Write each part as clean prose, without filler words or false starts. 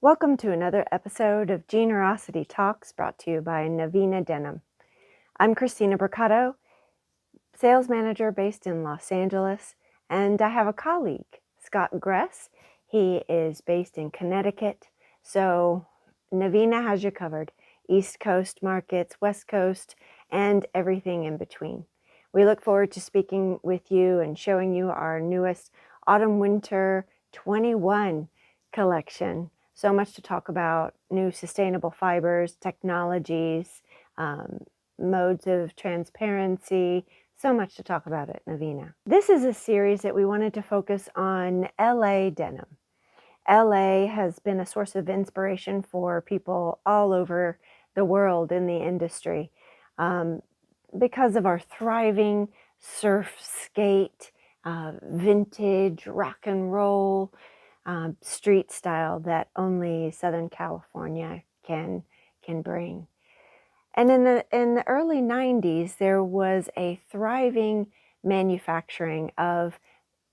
Welcome to another episode of Generosity Talks brought to you by Naveena Denim. I'm Christina Brocato, sales manager based in Los Angeles, and I have a colleague, Scott Gress. He is based in Connecticut, so Naveena has you covered. East Coast markets, West Coast, and everything in between. We look forward to speaking with you and showing you our newest Autumn-Winter 21 collection. So much to talk about: new sustainable fibers, technologies, modes of transparency, so much to talk about at Naveena. This is a series that we wanted to focus on LA denim. LA has been a source of inspiration for people all over the world in the industry because of our thriving surf, skate, vintage, rock and roll, street style that only Southern California can bring. And in the early 90s, there was a thriving manufacturing of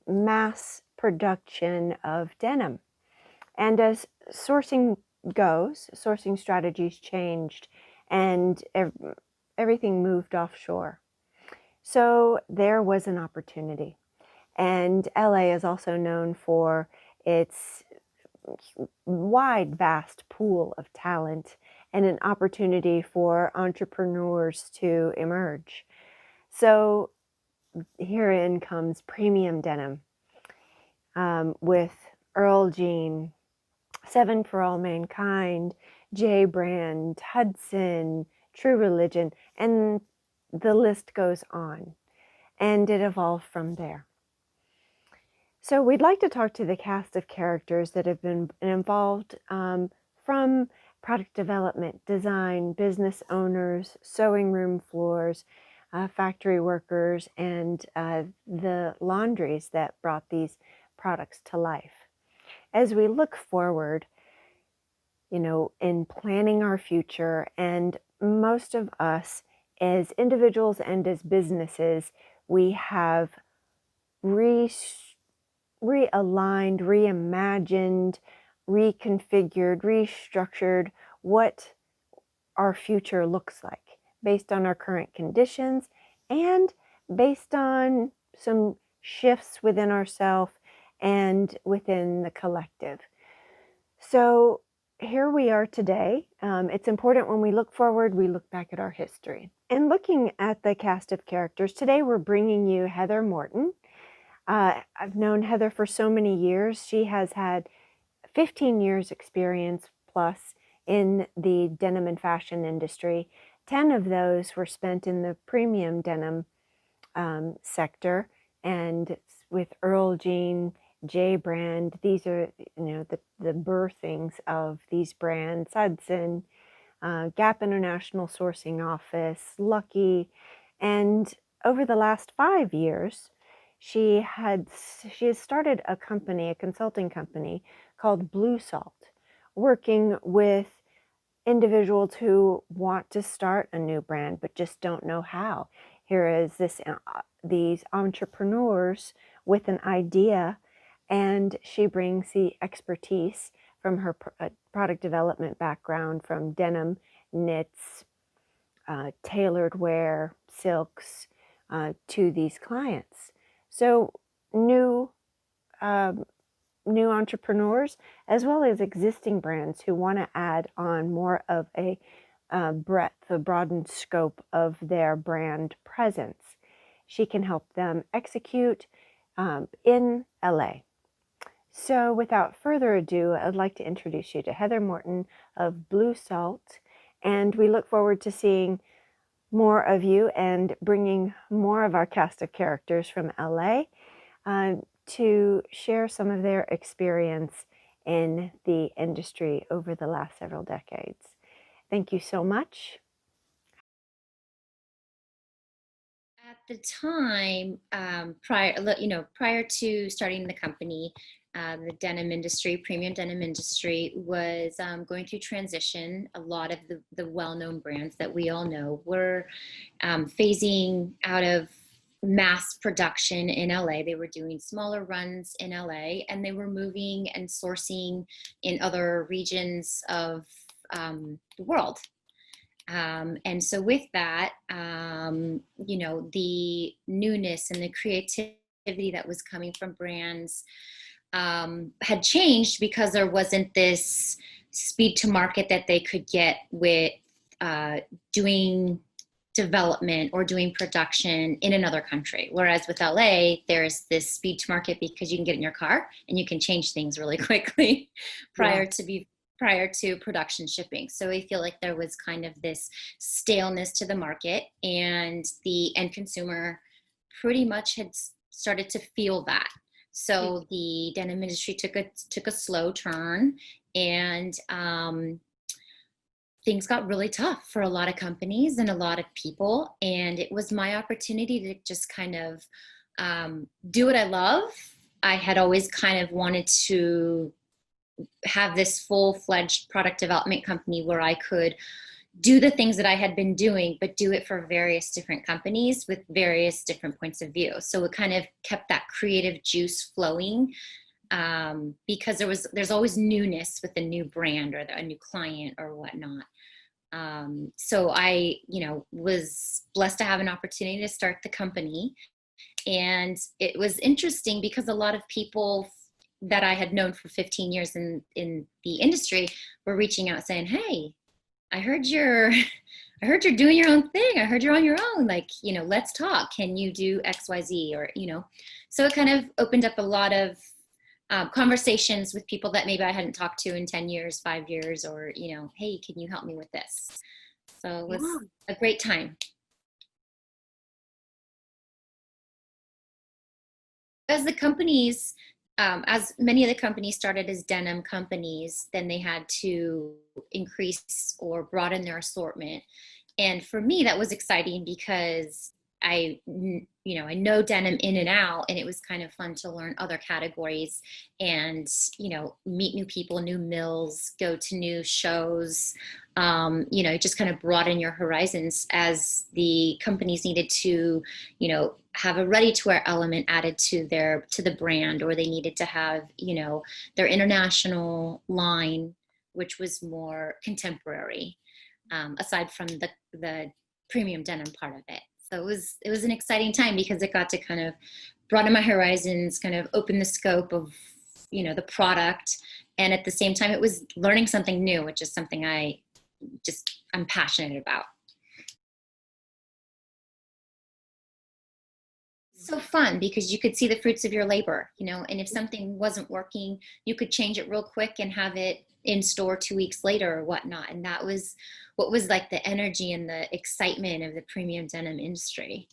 mass production of denim. And as sourcing goes, sourcing strategies changed and everything moved offshore. So there was an opportunity. And LA is also known for its wide, vast pool of talent and an opportunity for entrepreneurs to emerge. So herein comes premium denim with Earl Jean, 7 for All Mankind, J Brand, Hudson, True Religion, and the list goes on. And it evolved from there. So we'd like to talk to the cast of characters that have been involved from product development, design, business owners, sewing room floors, factory workers, and the laundries that brought these products to life. As we look forward, in planning our future, and most of us as individuals and as businesses, we have realigned, reimagined, reconfigured, restructured what our future looks like based on our current conditions and based on some shifts within ourselves and within the collective. So here we are today. It's important when we look forward, we look back at our history. And looking at the cast of characters, today we're bringing you Heather Morton. I've known Heather for so many years. She has had 15 years experience plus in the denim and fashion industry. 10 of those were spent in the premium denim sector, and with Earl Jean, J Brand. These are the birthings of these brands: Hudson, Gap International Sourcing Office, Lucky. And over the last 5 years, she has started a consulting company called Bluesalt, working with individuals who want to start a new brand but just don't know how. Here is these entrepreneurs with an idea, and she brings the expertise from her product development background, from denim, knits, tailored wear, silks, to these clients. So new entrepreneurs, as well as existing brands who want to add on more of a broadened scope of their brand presence. She can help them execute in LA. So without further ado, I'd like to introduce you to Heather Morton of Bluesalt, and we look forward to seeing more of you and bringing more of our cast of characters from LA to share some of their experience in the industry over the last several decades. Thank you so much. At the time, prior to starting the company, the denim industry, premium denim industry, was going through transition. A lot of the well-known brands that we all know were phasing out of mass production in LA. They were doing smaller runs in LA, and they were moving and sourcing in other regions of the world. And so with that, you know, the newness and the creativity that was coming from brands had changed because there wasn't this speed to market that they could get with doing development or doing production in another country. Whereas with LA, there's this speed to market because you can get in your car and you can change things really quickly prior to production shipping. So I feel like there was kind of this staleness to the market, and the end consumer pretty much had started to feel that. So the denim industry took a slow turn, and things got really tough for a lot of companies and a lot of people. And it was my opportunity to just kind of do what I love. I had always kind of wanted to have this full-fledged product development company where I could do the things that I had been doing, but do it for various different companies with various different points of view. So it kind of kept that creative juice flowing, because there's always newness with a new brand or a new client or whatnot. So I, you know, was blessed to have an opportunity to start the company. And it was interesting because a lot of people that I had known for 15 years in the industry were reaching out saying, "Hey, I heard you're doing your own thing. I heard you're on your own. Like, you know, let's talk. Can you do XYZ?" Or, you know, so it kind of opened up a lot of conversations with people that maybe I hadn't talked to in 10 years, 5 years, or, you know, "Hey, can you help me with this?" So it was a great time. As the companies, as many of the companies started as denim companies, then they had to increase or broaden their assortment. And for me, that was exciting because I know denim in and out, and it was kind of fun to learn other categories and, you know, meet new people, new mills, go to new shows, you know, just kind of broaden your horizons as the companies needed to, you know, have a ready-to-wear element added to the brand, or they needed to have, you know, their international line, which was more contemporary, aside from the premium denim part of it. So it was an exciting time because it got to kind of broaden my horizons, kind of open the scope of, you know, the product. And at the same time, it was learning something new, which is something I'm passionate about. So fun because you could see the fruits of your labor, you know, and if something wasn't working, you could change it real quick and have it in store 2 weeks later or whatnot. And that was what was like the energy and the excitement of the premium denim industry.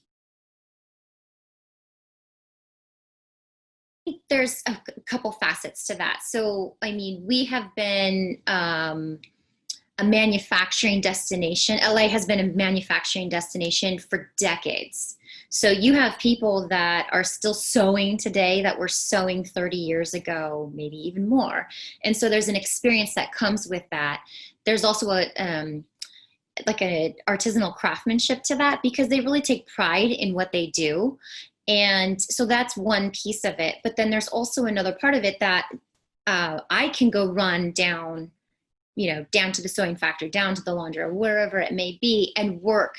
I think there's a couple facets to that. So, I mean, we have been a manufacturing destination. LA has been a manufacturing destination for decades. So you have people that are still sewing today that were sewing 30 years ago, maybe even more. And so there's an experience that comes with that. There's also like an artisanal craftsmanship to that because they really take pride in what they do. And so that's one piece of it. But then there's also another part of it that I can go run down, you know, down to the sewing factory, down to the laundry, or wherever it may be, and work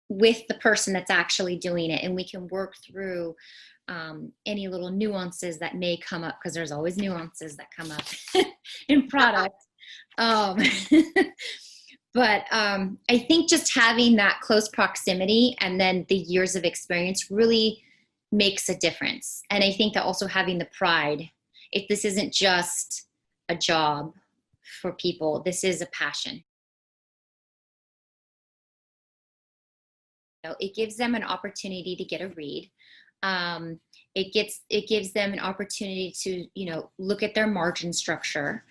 with the person that's actually doing it. And we can work through any little nuances that may come up, because there's always nuances that come up in product. But I think just having that close proximity and then the years of experience really makes a difference. And I think that also having the pride, if this isn't just a job for people, this is a passion. You know, it gives them an opportunity to get a read. It gives them an opportunity to, you know, look at their margin structure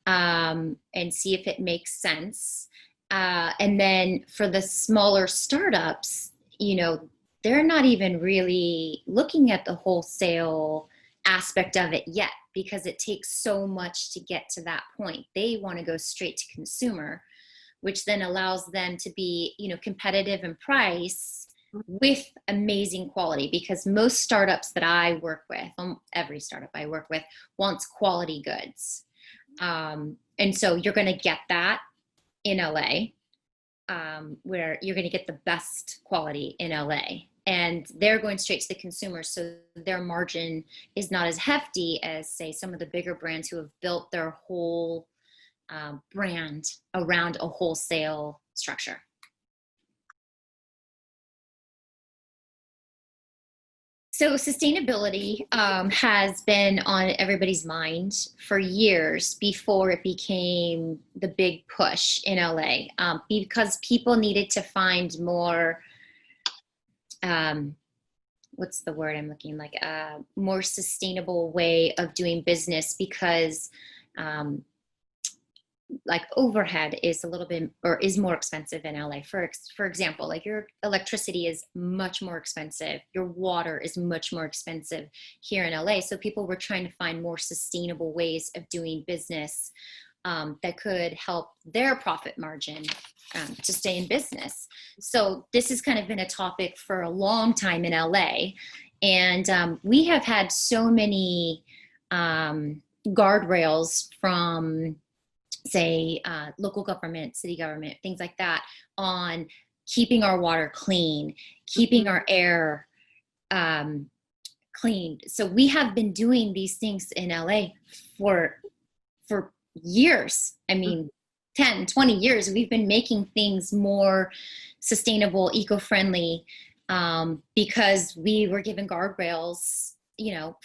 and see if it makes sense. And then for the smaller startups, you know, they're not even really looking at the wholesale aspect of it yet because it takes so much to get to that point. They want to go straight to consumer, which then allows them to be, you know, competitive in price with amazing quality, because most startups that I work with, every startup I work with wants quality goods. And so you're going to get that in LA, where you're going to get the best quality in LA. And they're going straight to the consumer, so their margin is not as hefty as, say, some of the bigger brands who have built their whole brand around a wholesale structure. So sustainability has been on everybody's mind for years before it became the big push in LA, because people needed to find more, what's the word I'm looking like, more sustainable way of doing business, because like overhead is a little bit, or is more expensive in LA. For example, like your electricity is much more expensive. Your water is much more expensive here in LA. So people were trying to find more sustainable ways of doing business that could help their profit margin to stay in business. So this has kind of been a topic for a long time in LA. And we have had so many guardrails from, say, local government, city government, things like that, on keeping our water clean, keeping our air clean. So we have been doing these things in LA for years. I mean, 10, 20 years, we've been making things more sustainable, eco-friendly, because we were given guardrails,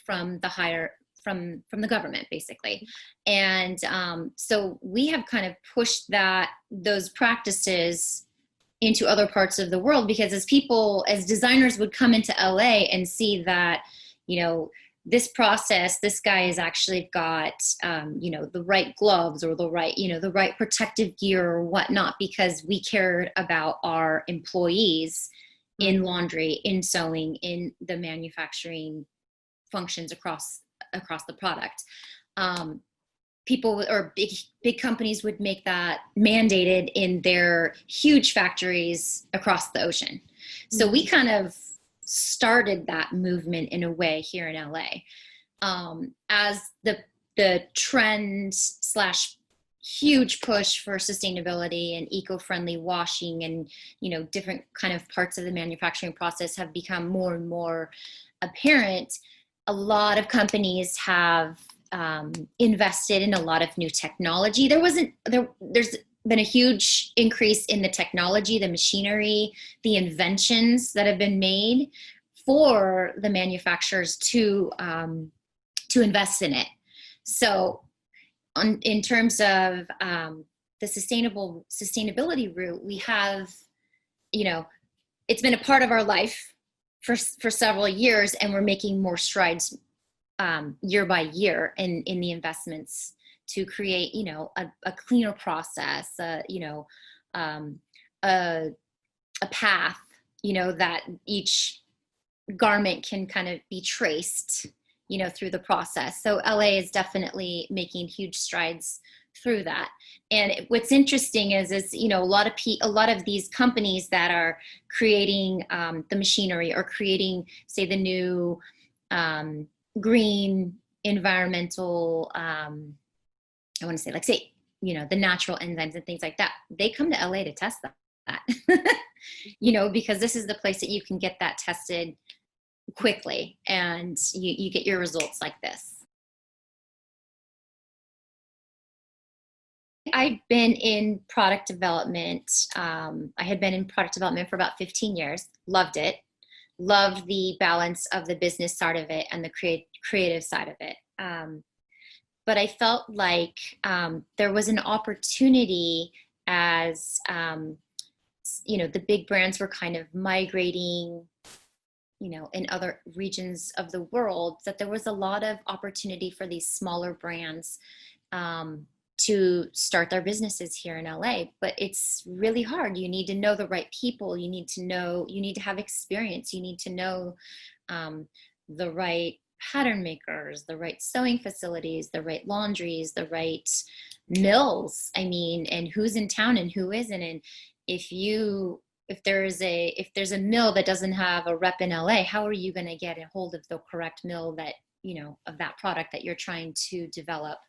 from the higher, from the government, basically. And so we have kind of pushed those practices into other parts of the world, because as designers would come into LA and see that, this process, this guy has actually got, the right gloves, or the right protective gear or whatnot, because we cared about our employees in laundry, in sewing, in the manufacturing functions across the product. People, or big companies, would make that mandated in their huge factories across the ocean. So we kind of started that movement in a way here in LA, as the trend / huge push for sustainability and eco-friendly washing and different kind of parts of the manufacturing process have become more and more apparent. A lot of companies have invested in a lot of new technology. There's been a huge increase in the technology, the machinery, the inventions that have been made for the manufacturers to invest in it. So in terms of the sustainability route, we have, it's been a part of our life for several years, and we're making more strides year by year in the investments to create, a cleaner process, a path, that each garment can kind of be traced, through the process. So LA is definitely making huge strides through that. And what's interesting is a lot of these companies that are creating the machinery, or creating, say, the new green environmental, I want to say, like, say, the natural enzymes and things like that, they come to LA to test that, because this is the place that you can get that tested quickly, and you get your results like this. I've been in product development. I had been in product development for about 15 years. Loved it. Loved the balance of the business side of it and the creative side of it. But I felt like there was an opportunity, as the big brands were kind of migrating, in other regions of the world, that there was a lot of opportunity for these smaller brands to start their businesses here in LA. But it's really hard. You need to know the right people. You need to have experience. You need to know the right pattern makers, the right sewing facilities, the right laundries, the right mills. I mean, and who's in town and who isn't. And if you if there's a mill that doesn't have a rep in LA, how are you going to get a hold of the correct mill that, of that product that you're trying to develop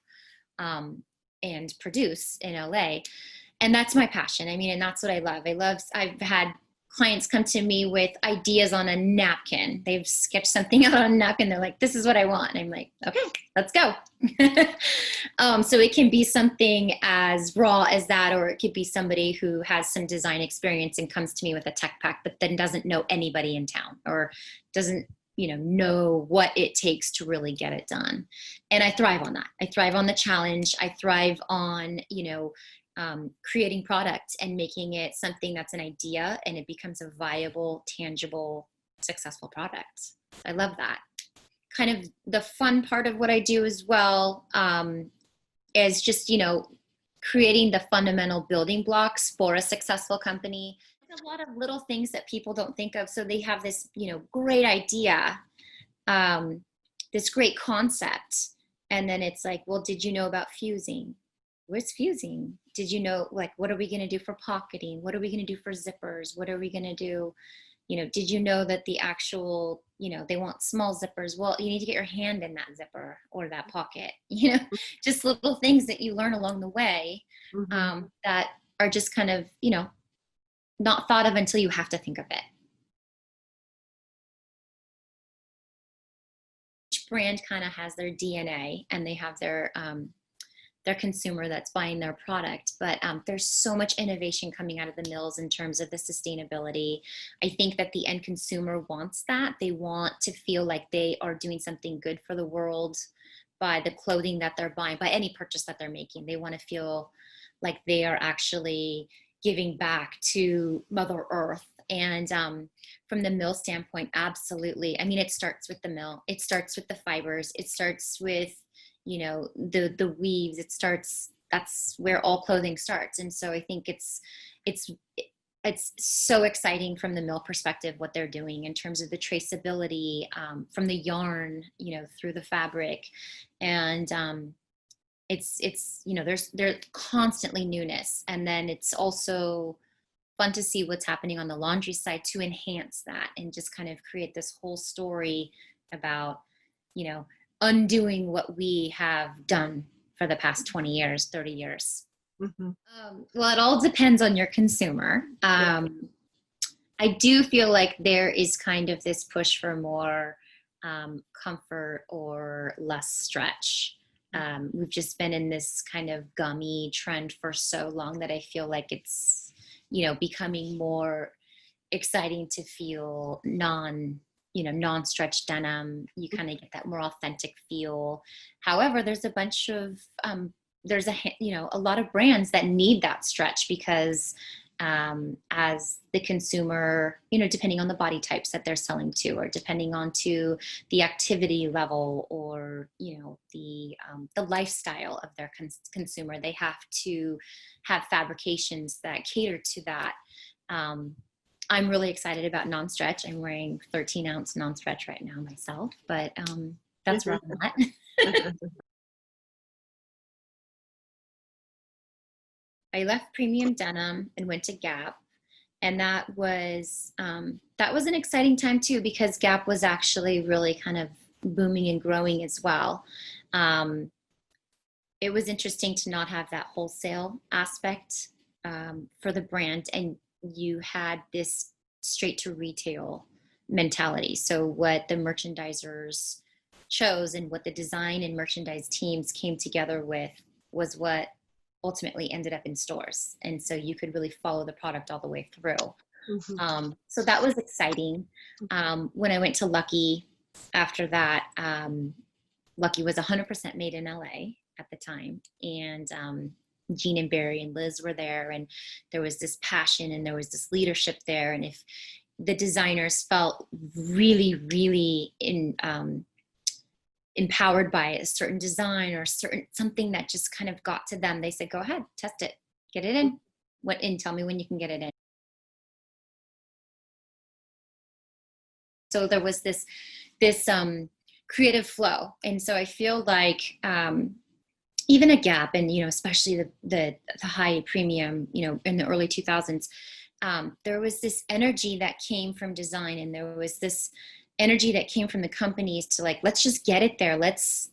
and produce in LA? And that's my passion. I mean, and that's what I love. I've had clients come to me with ideas on a napkin. They've sketched something out on a napkin. They're like, this is what I want. And I'm like, okay, let's go. So it can be something as raw as that, or it could be somebody who has some design experience and comes to me with a tech pack, but then doesn't know anybody in town or doesn't, know what it takes to really get it done. And I thrive on that. I thrive on the challenge. I thrive on, creating product and making it something that's an idea and it becomes a viable, tangible, successful product. I love that. Kind of the fun part of what I do as well is just, creating the fundamental building blocks for a successful company. There's a lot of little things that people don't think of. So they have this, great idea, this great concept. And then it's like, well, did you know about fusing? Where's fusing? Did you know, what are we going to do for pocketing? What are we going to do for zippers? What are we going to do? Did you know that the actual, they want small zippers? Well, you need to get your hand in that zipper or that pocket, just little things that you learn along the way that are just kind of, not thought of until you have to think of it. Each brand kind of has their DNA and they have their consumer that's buying their product. But there's so much innovation coming out of the mills in terms of the sustainability. I think that the end consumer wants that. They want to feel like they are doing something good for the world by the clothing that they're buying, by any purchase that they're making. They want to feel like they are actually giving back to Mother Earth. And from the mill standpoint, absolutely. I mean, it starts with the mill. It starts with the fibers. It starts with the weaves. That's where all clothing starts. And so I think it's so exciting from the mill perspective, what they're doing in terms of the traceability from the yarn, through the fabric. And there's constantly newness. And then it's also fun to see what's happening on the laundry side to enhance that and just kind of create this whole story about, undoing what we have done for the past 20 years, 30 years. Mm-hmm. Well, it all depends on your consumer. I do feel like there is kind of this push for more comfort or less stretch. We've just been in this kind of gummy trend for so long that I feel like it's, becoming more exciting to feel non-stretch denim. You kind of get that more authentic feel. However, there's a bunch of a lot of brands that need that stretch because as the consumer, depending on the body types that they're selling to, or depending on to the activity level, or the lifestyle of their consumer, they have to have fabrications that cater to that. I'm really excited about non-stretch. I'm wearing 13-ounce non-stretch right now myself, but that's where I'm at. I left premium denim and went to Gap, and that was an exciting time too, because Gap was actually really kind of booming and growing as well. It was interesting to not have that wholesale aspect for the brand, and you had this straight to retail mentality. So what the merchandisers chose and what the design and merchandise teams came together with was what ultimately ended up in stores. And so you could really follow the product all the way through. Mm-hmm. So that was exciting. When I went to Lucky after that, Lucky was 100% made in LA at the time. And Jean and Barry and Liz were there, and there was this passion and there was this leadership there. And if the designers felt really, really empowered by a certain design or something that just kind of got to them, they said, go ahead, test it, get it in, and tell me when you can get it in. So there was this creative flow. And so I feel like even a Gap, and especially the high premium, in the early 2000s, there was this energy that came from design, and there was this energy that came from the companies to like, let's just get it there. Let's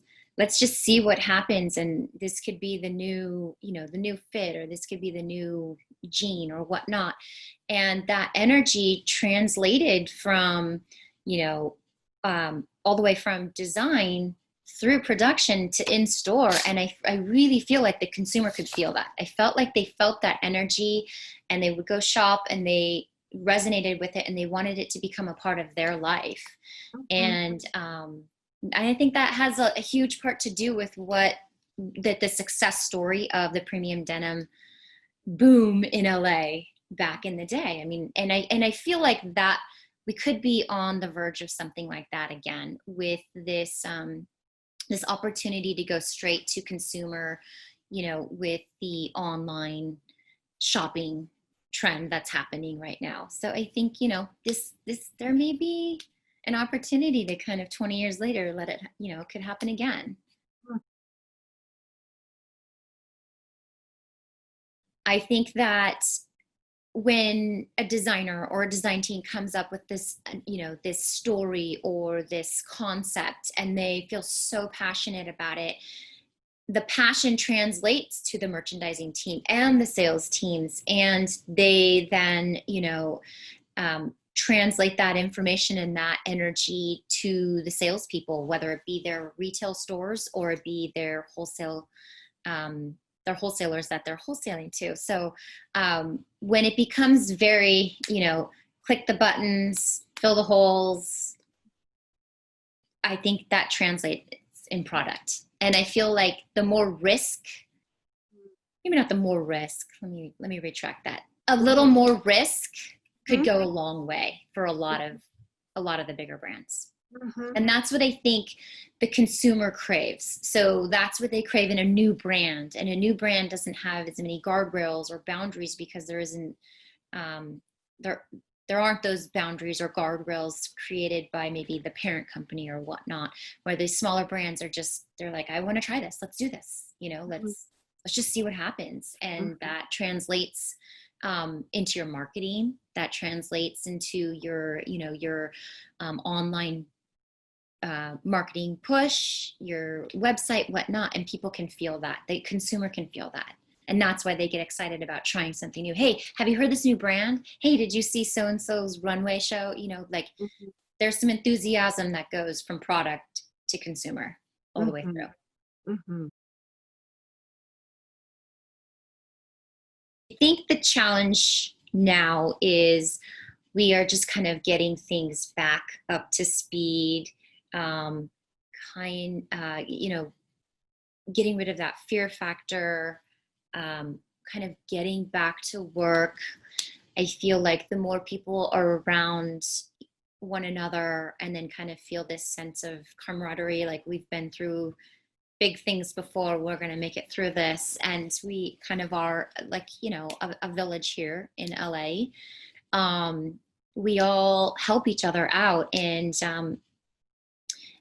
just see what happens. And this could be the new, the new fit, or this could be the new jean or whatnot. And that energy translated from, all the way from design through production to in store. And I really feel like the consumer could feel that. I felt like they felt that energy, and they would go shop and they resonated with it, and they wanted it to become a part of their life. And I think that has a huge part to do with the success story of the premium denim boom in LA back in the day. I mean, and I feel like that we could be on the verge of something like that again, with this this opportunity to go straight to consumer, with the online shopping trend that's happening right now. So I think, this there may be an opportunity to kind of 20 years later let it, could happen again. I think that when a designer or a design team comes up with this, this story or this concept, and they feel so passionate about it, the passion translates to the merchandising team and the sales teams, and they then, translate that information and that energy to the salespeople, whether it be their retail stores or it be their wholesale, their wholesalers that they're wholesaling to. So when it becomes very, click the buttons, fill the holes, I think that translates in product. And I feel like the more risk, maybe not the more risk, let me retract that. A little more risk could go a long way for a lot of the bigger brands. And that's what I think the consumer craves. So that's what they crave in a new brand. And a new brand doesn't have as many guardrails or boundaries, because there isn't, there aren't those boundaries or guardrails created by maybe the parent company or whatnot, where these smaller brands are just, they're like, I want to try this. Let's do this. Let's just see what happens. And that translates into your marketing, that translates into your, your online marketing push, your website, whatnot, and people can feel that. The consumer can feel that. And that's why they get excited about trying something new. Hey, have you heard this new brand? Hey, did you see so-and-so's runway show? There's some enthusiasm that goes from product to consumer all the way through. I think the challenge now is we are just kind of getting things back up to speed, getting rid of that fear factor, kind of getting back to work. I feel like the more people are around one another and then kind of feel this sense of camaraderie, like we've been through big things before, we're going to make it through this. And we kind of are like, a village here in LA. We all help each other out. And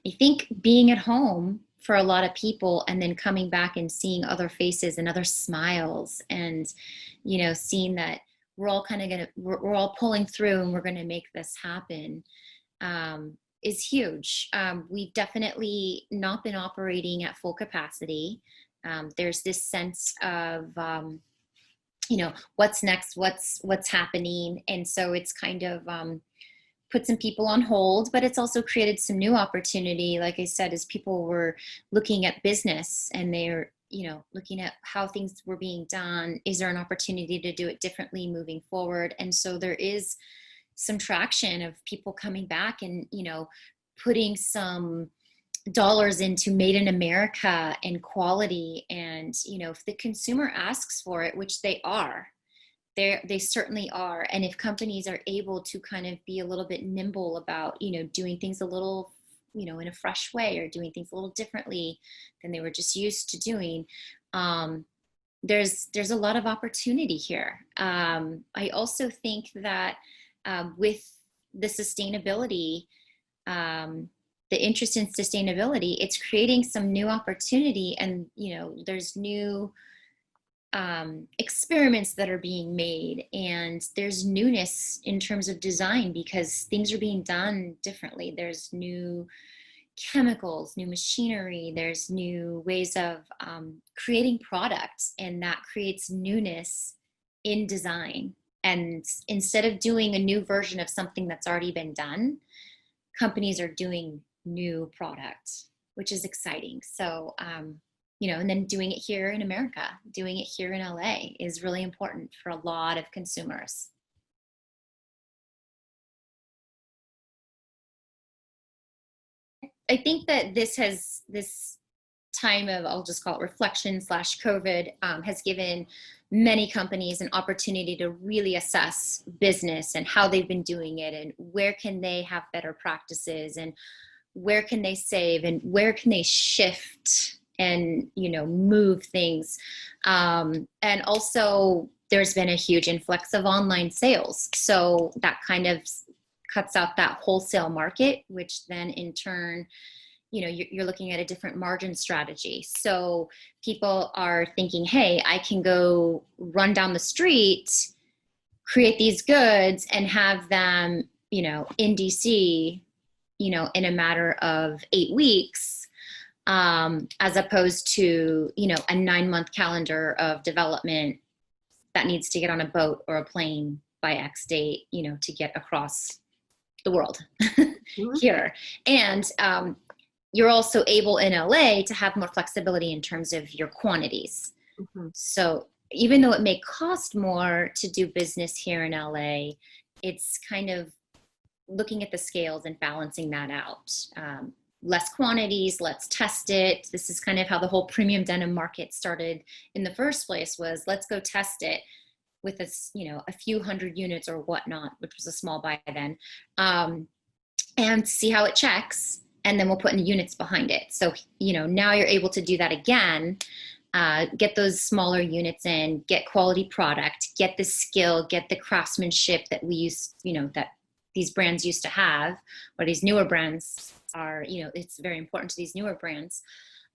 I think being at home for a lot of people, and then coming back and seeing other faces and other smiles, and, seeing that we're all we're all pulling through and we're going to make this happen, is huge. We've definitely not been operating at full capacity. There's this sense of, what's next, what's happening. And so it's kind of put some people on hold, but it's also created some new opportunity. Like I said, as people were looking at business and they're, looking at how things were being done, is there an opportunity to do it differently moving forward? And so there is some traction of people coming back and, putting some dollars into made in America and quality. And, if the consumer asks for it, which they are, they certainly are. And if companies are able to kind of be a little bit nimble about, doing things a little, in a fresh way, or doing things a little differently than they were just used to doing, there's a lot of opportunity here. I also think that with the sustainability, the interest in sustainability, it's creating some new opportunity. And, there's new experiments that are being made, and there's newness in terms of design because things are being done differently. There's new chemicals, new machinery, there's new ways of creating products, and that creates newness in design. And instead of doing a new version of something that's already been done, companies are doing new products, which is exciting. So, and then doing it here in America, doing it here in LA is really important for a lot of consumers. I think that this time of, I'll just call it reflection slash COVID, has given many companies an opportunity to really assess business and how they've been doing it, and where can they have better practices, and where can they save, and where can they shift and move things. And also there's been a huge influx of online sales, so that kind of cuts out that wholesale market, which then in turn, you're looking at a different margin strategy. So people are thinking, hey, I can go run down the street, create these goods, and have them, in DC, in a matter of 8 weeks, as opposed to, a 9-month calendar of development that needs to get on a boat or a plane by X date, to get across the world Mhm. here. And you're also able in LA to have more flexibility in terms of your quantities. Mhm. So even though it may cost more to do business here in LA, it's kind of looking at the scales and balancing that out. Less quantities, let's test it. This is kind of how the whole premium denim market started in the first place, was let's go test it with a few hundred units or whatnot, which was a small buy then, and see how it checks, and then we'll put in units behind it. So now you're able to do that again, get those smaller units in, get quality product, get the skill, get the craftsmanship that we used, that these brands used to have, or these newer brands are, it's very important to these newer brands,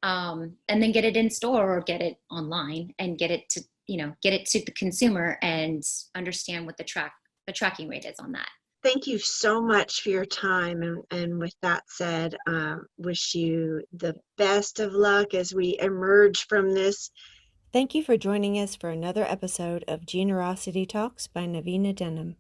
and then get it in store or get it online and get it to the consumer and understand what the tracking rate is on that. Thank you so much for your time. And with that said, wish you the best of luck as we emerge from this. Thank you for joining us for another episode of Generosity Talks by Naveena Denham.